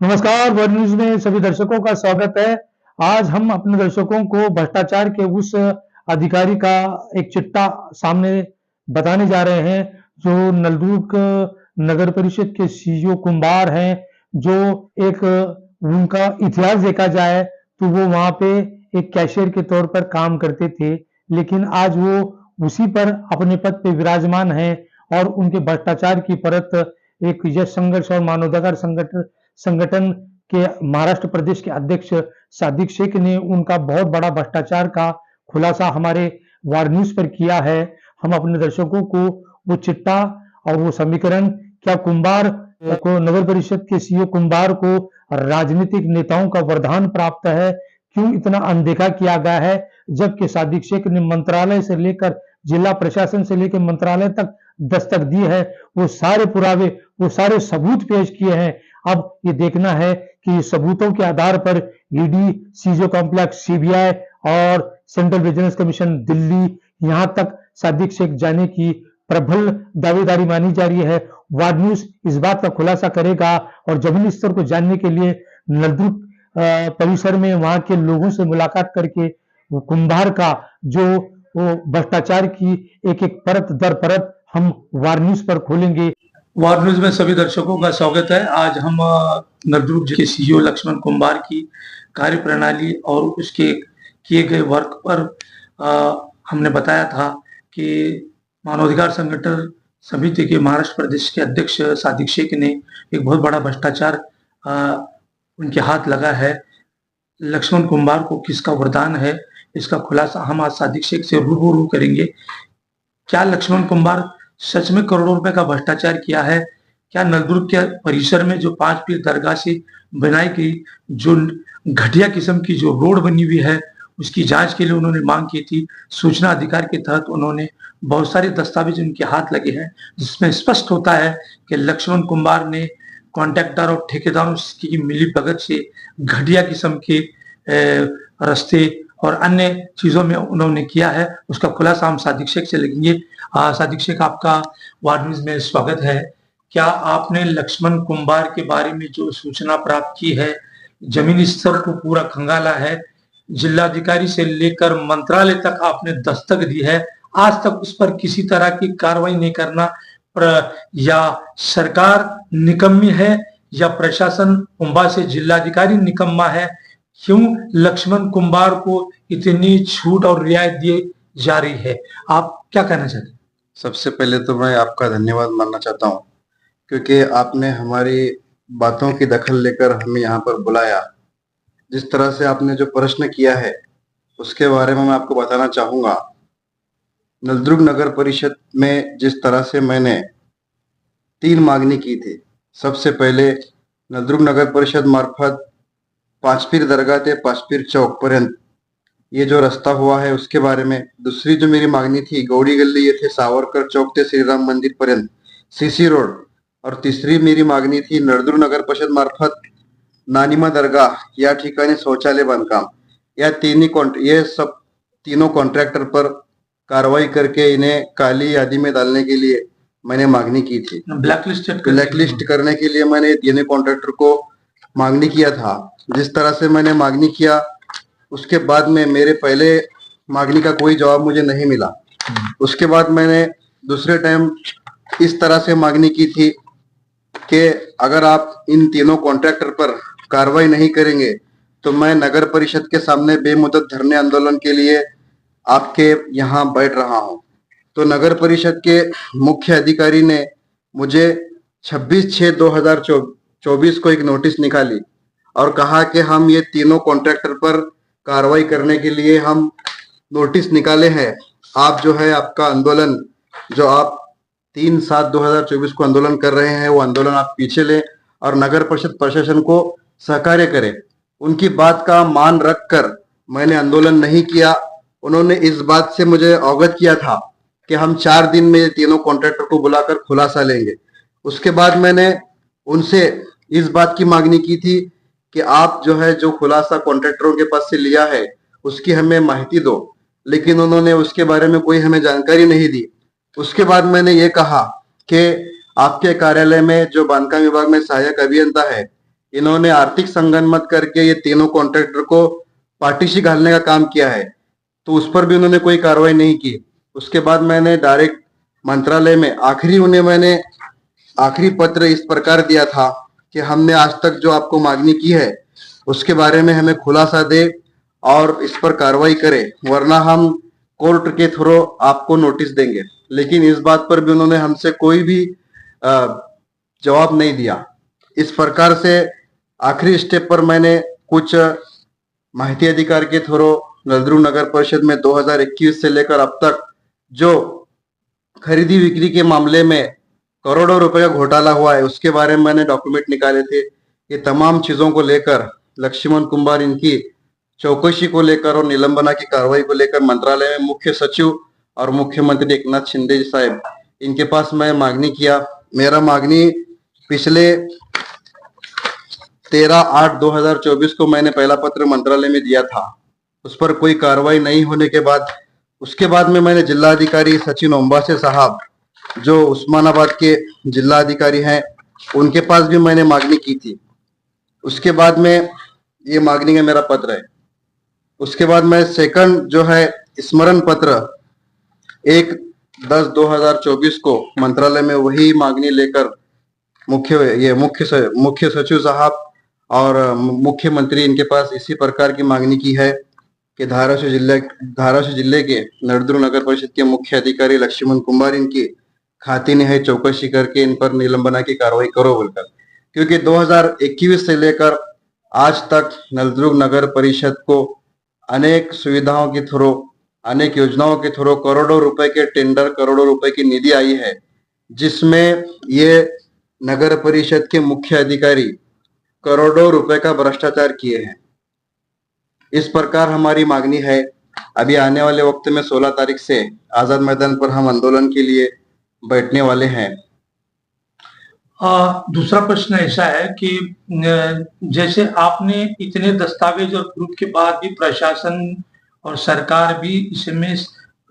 नमस्कार, world news में सभी दर्शकों का स्वागत है। आज हम अपने दर्शकों को भ्रष्टाचार के उस अधिकारी का एक चिट्ठा सामने बताने जा रहे हैं, जो नलदुर्ग नगर परिषद के सीईओ कुंभार हैं, जो एक उनका इतिहास देखा जाए तो वो वहाँ पे एक कैशियर के तौर पर काम करते थे, लेकिन आज वो उसी पर अपने पद पे विराजमान हैं और उनके भ्रष्टाचार की परत एक यश संघर्ष और मानवाधिकार संगठन के महाराष्ट्र प्रदेश के अध्यक्ष सादिक शेख ने उनका बहुत बड़ा भ्रष्टाचार का खुलासा हमारे वार न्यूज पर किया है। हम अपने दर्शकों को वो चिट्ठा और वो समीकरण, क्या कुंभार को, नगर परिषद के सीईओ कुंभार को राजनीतिक नेताओं का वरदान प्राप्त है, क्यों इतना अनदेखा किया गया है, जबकि सादिक शेख ने मंत्रालय से लेकर जिला प्रशासन से लेकर मंत्रालय तक दस्तक दी है, वो सारे पुरावे, वो सारे सबूत पेश किए हैं। अब ये देखना है कि सबूतों के आधार पर ईडी, सीजो कॉम्प्लेक्स, सीबीआई और सेंट्रल विजिलेंस कमीशन दिल्ली, यहां तक सादिक शेख जाने की प्रबल दावेदारी मानी जा रही है। वार न्यूज इस बात का खुलासा करेगा और जमीनी स्तर को जानने के लिए नलदुर्ग परिसर में वहां के लोगों से मुलाकात करके वो कुंभार का जो वो भ्रष्टाचार की एक एक परत दर परत हम वार न्यूज पर खोलेंगे। वार न्यूज में सभी दर्शकों का स्वागत है। आज हम नलदुर्ग के सीईओ लक्ष्मण कुंभार की कार्यप्रणाली और उसके किए गए वर्क पर हमने बताया था कि मानवाधिकार संगठन समिति के महाराष्ट्र प्रदेश के अध्यक्ष सादिक शेख ने एक बहुत बड़ा भ्रष्टाचार उनके हाथ लगा है। लक्ष्मण कुंभार को किसका वरदान है, इसका खुलासा हम आज सादिक शेख से रूबरू करेंगे। क्या लक्ष्मण कुंभार सच में करोड़ों रुपए का भ्रष्टाचार किया है? क्या नलदुर्ग के परिसर में जो 5 पीर दरगाह से बनाई गई जो घटिया किस्म की जो रोड बनी हुई है, उसकी जांच के लिए उन्होंने मांग की थी। सूचना अधिकार के तहत उन्होंने बहुत सारे दस्तावेज उनके हाथ लगे हैं, जिसमें स्पष्ट होता है कि लक्ष्मण कुंभार ने कॉन्ट्रैक्टर और ठेकेदारों की मिली भगत से घटिया किस्म के रस्ते और अन्य चीजों में उन्होंने किया है। उसका खुलासा हम सादिक शेख से लेंगे। सादिक शेख, आपका वार न्यूज में स्वागत है। क्या आपने लक्ष्मण कुंभार के बारे में जो सूचना प्राप्त की है, जमीनी स्तर को पूरा खंगाला है, जिलाधिकारी से लेकर मंत्रालय तक आपने दस्तक दी है, आज तक उस पर किसी तरह की कार्रवाई नहीं करना, या सरकार निकम्मी है या प्रशासन कुंभार से जिलाधिकारी निकम्मा है? क्यों लक्ष्मण कुंभार को इतनी छूट और रियायत दी जा रही है? आप क्या कहना चाहते हैं? सबसे पहले तो मैं आपका धन्यवाद मानना चाहता हूं, क्योंकि आपने हमारी बातों की दखल लेकर हमें यहाँ पर बुलाया। जिस तरह से आपने जो प्रश्न किया है उसके बारे में मैं आपको बताना चाहूंगा। नलदुर्ग नगर परिषद में जिस तरह से मैंने 3 मांगनी की थी, सबसे पहले नलदुर्ग नगर परिषद मार्फत 5 पीर दरगाह से 5 पीर चौक पर्यंत ये जो रास्ता हुआ है उसके बारे में। दूसरी जो मेरी मांगनी थी, गौड़ी गली ये थे सावरकर चौक से श्री राम मंदिर पर्यंत सीसी रोड। और तीसरी मेरी मागणी थी नलदुर्ग नगर परिषद मार्फत नानिमा दरगाह या ठिकाणी शौचालय बांधकाम। ये सब तीनों कॉन्ट्रैक्टर पर कार्रवाई करके इन्हें काली यादी में डालने के लिए मैंने मांगनी की थी। ब्लैकलिस्ट करने के लिए मैंने तीनों कॉन्ट्रैक्टर को मांगनी किया था। जिस तरह से मैंने मांगनी किया, उसके बाद में मेरे पहले मांगनी का कोई जवाब मुझे नहीं मिला। उसके बाद मैंने दूसरे टाइम इस तरह से मांगनी की थी कि अगर आप इन तीनों कॉन्ट्रैक्टर पर कार्रवाई नहीं करेंगे तो मैं नगर परिषद के सामने बेमुदत धरने आंदोलन के लिए आपके यहाँ बैठ रहा हूँ। तो नगर परिषद के मुख्य अधिकारी ने मुझे 26/6/2024 को एक नोटिस निकाली और कहा कि हम ये तीनों कॉन्ट्रैक्टर पर कार्रवाई करने के लिए हम नोटिस निकाले हैं। आप जो है आपका आंदोलन, जो आप 3/7/2024 को आंदोलन कर रहे हैं, वो आंदोलन आप पीछे लें और नगर परिषद प्रशासन को सहकार्य करें। उनकी बात का मान रखकर मैंने आंदोलन नहीं किया। उन्होंने इस बात से मुझे अवगत किया था कि हम 4 दिन में तीनों कॉन्ट्रैक्टर को बुलाकर खुलासा लेंगे। उसके बाद मैंने उनसे इस बात की मांगनी की थी कि आप जो है जो खुलासा कॉन्ट्रैक्टरों के पास से लिया है उसकी हमें माहिती दो, लेकिन उन्होंने उसके बारे में कोई हमें जानकारी नहीं दी। उसके बाद मैंने ये कहा कि आपके कार्यालय में जो बांधकाम विभाग में सहायक अभियंता है इन्होंने आर्थिक संगनमत करके ये तीनों कॉन्ट्रैक्टर को पार्टीशी घालने का काम किया है, तो उस पर भी उन्होंने कोई कार्रवाई नहीं की। उसके बाद मैंने डायरेक्ट मंत्रालय में मैंने आखिरी पत्र इस प्रकार दिया था कि हमने आज तक जो आपको मांगनी की है उसके बारे में हमें खुलासा दे और इस पर कार्रवाई करे, वरना हम कोर्ट के थ्रू आपको नोटिस देंगे। लेकिन इस बात पर भी उन्होंने हमसे कोई भी जवाब नहीं दिया। इस प्रकार से आखिरी स्टेप पर मैंने कुछ माहिती अधिकार के थ्रू नलदुर्ग नगर परिषद में 2021 से लेकर अब तक जो खरीदी बिक्री के मामले में करोड़ों रुपए का घोटाला हुआ है उसके बारे में मैंने डॉक्यूमेंट निकाले थे। ये तमाम चीजों को लेकर लक्ष्मण कुमार इनकी चौकसी को लेकर और निलंबना की कार्रवाई को लेकर मंत्रालय में मुख्य सचिव और मुख्यमंत्री एकनाथ शिंदे साहब इनके पास मैं मांगनी किया। मेरा मांगनी पिछले 13/8/2024 को मैंने पहला पत्र मंत्रालय में दिया था। उस पर कोई कार्रवाई नहीं होने के बाद उसके बाद में मैंने जिलाधिकारी सचिन ओम्बासे साहब जो उस्मानाबाद के जिलाधिकारी हैं उनके पास भी मैंने मांगनी की थी। उसके बाद में ये मांगनी का मेरा पत्र है। उसके बाद मैं सेकंड जो है स्मरण पत्र 1/10/2024 को मंत्रालय में वही मांगनी लेकर मुख्य सचिव साहब और मुख्यमंत्री इनके पास इसी प्रकार की मांगनी की है कि धाराशिव जिले के नलदुर्ग नगर परिषद के मुख्य अधिकारी लक्ष्मण कुमार इनकी खातिन है चौकसी करके इन पर निलंबना की कार्रवाई करो बोलकर, क्योंकि 2021 से लेकर आज तक नलदुर्ग नगर परिषद को अनेक सुविधाओं के थ्रू अनेक योजनाओं के थ्रू करोड़ों रुपए के टेंडर करोड़ों रुपए की निधि आई है, जिसमें ये नगर परिषद के मुख्य अधिकारी करोड़ों रुपए का भ्रष्टाचार किए हैं। इस प्रकार हमारी मांगनी है। अभी आने वाले वक्त में 16 तारीख से आजाद मैदान पर हम आंदोलन के लिए बैठने वाले हैं। दूसरा प्रश्न ऐसा है कि जैसे आपने इतने दस्तावेज और प्रूफ के बाद भी प्रशासन और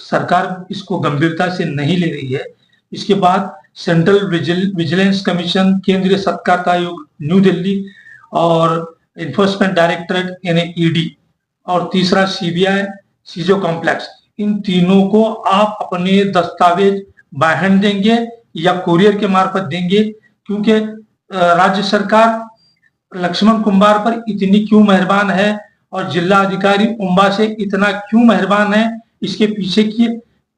सरकार इसको गंभीरता से नहीं ले रही है। इसके बाद सेंट्रल विजिलेंस कमीशन, केंद्रीय सत्कारता आयोग न्यू दिल्ली और इन्फोर्समेंट डायरेक्टरेट यानी ईडी और तीसरा सीबीआई सीजो कॉम्प्लेक्स, इन तीनों को आप अपने दस्तावेज बाय हैंड देंगे या कुरियर के मार्फत देंगे? क्योंकि राज्य सरकार लक्ष्मण कुमार पर इतनी क्यों मेहरबान है और जिला अधिकारी उम्बा से इतना क्यों मेहरबान है, इसके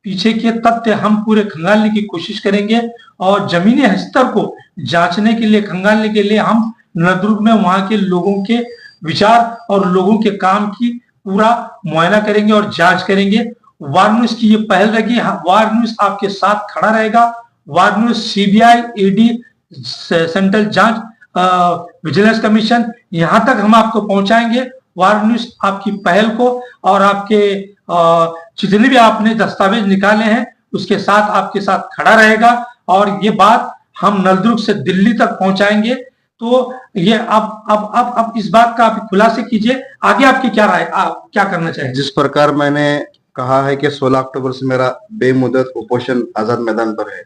पीछे के तथ्य हम पूरे खंगालने की कोशिश करेंगे और जमीनी स्तर को जांचने के लिए खंगालने के लिए हम नलदुर्ग में वहां के लोगों के विचार और लोगों के काम की पूरा मुआयना करेंगे और जांच करेंगे। वार न्यूज की ये पहल रहेगी। वार न्यूज आपके साथ खड़ा रहेगा। वार न्यूज सीबीआई, ईडी, सेंट्रल जांच विजिलेंस कमीशन, यहां तक हम आपको पहुंचाएंगे। वार न्यूज आपकी पहल को और आपके जितने भी आपने दस्तावेज निकाले हैं उसके साथ आपके साथ खड़ा रहेगा और ये बात हम नलदुर्ग से दिल्ली तक पहुंचाएंगे। तो ये अब इस बात का आप खुलासे कीजिए, आगे आपकी क्या राय, आप क्या करना चाहेंगे? जिस प्रकार मैंने कहा है कि 16 अक्टूबर से मेरा बेमुदत उपोषण आजाद मैदान पर है,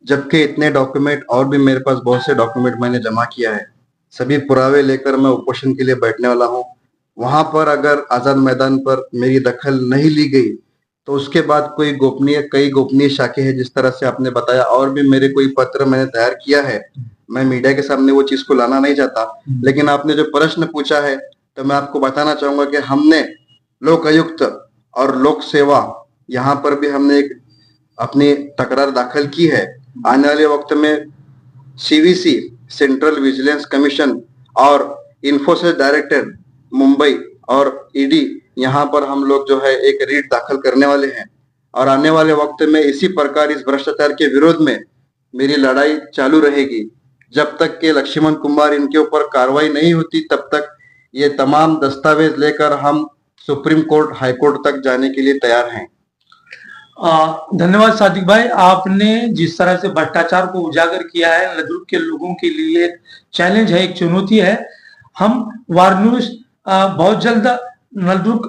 जबकि इतने डॉक्यूमेंट और भी मेरे पास बहुत से डॉक्यूमेंट मैंने जमा किया है, सभी पुरावे लेकर मैं उपोषण के लिए बैठने वाला हूं। वहां पर अगर आजाद मैदान पर मेरी दखल नहीं ली गई तो उसके बाद कई गोपनीय शाखे हैं, जिस तरह से आपने बताया, और भी मेरे कोई पत्र मैंने तैयार किया है। मैं मीडिया के सामने वो चीज को लाना नहीं चाहता, लेकिन आपने जो प्रश्न पूछा है तो मैं आपको बताना चाहूंगा कि हमने लोक आयुक्त और लोक सेवा यहाँ पर भी हमने एक अपनी तकरार दाखिल की है। आने वाले वक्त में सीवीसी, सेंट्रल विजिलेंस कमीशन और इन्फोसिस डायरेक्टर मुंबई और ईडी, यहाँ पर हम लोग जो है एक रीट दाखिल करने वाले हैं और आने वाले वक्त में इसी प्रकार इस भ्रष्टाचार के विरोध में मेरी लड़ाई चालू रहेगी। जब तक के लक्ष्मण कुमार इनके ऊपर कार्रवाई नहीं होती तब तक ये तमाम दस्तावेज लेकर हम सुप्रीम कोर्ट, हाई कोर्ट तक जाने के लिए तैयार हैं। धन्यवाद सादिक भाई, आपने जिस तरह से भ्रष्टाचार को उजागर किया है, नलदुर्ग के लोगों के लिए एक चैलेंज है, एक चुनौती है। हम वार न्यूज बहुत जल्द नलदुर्ग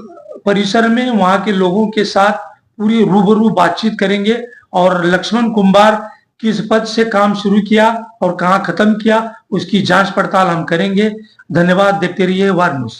परिसर में वहां के लोगों के साथ पूरी रूबरू बातचीत करेंगे और लक्ष्मण कुमार किस पद से काम शुरू किया और कहां खत्म किया, उसकी जांच पड़ताल हम करेंगे। धन्यवाद। देखते रहिए वार न्यूज।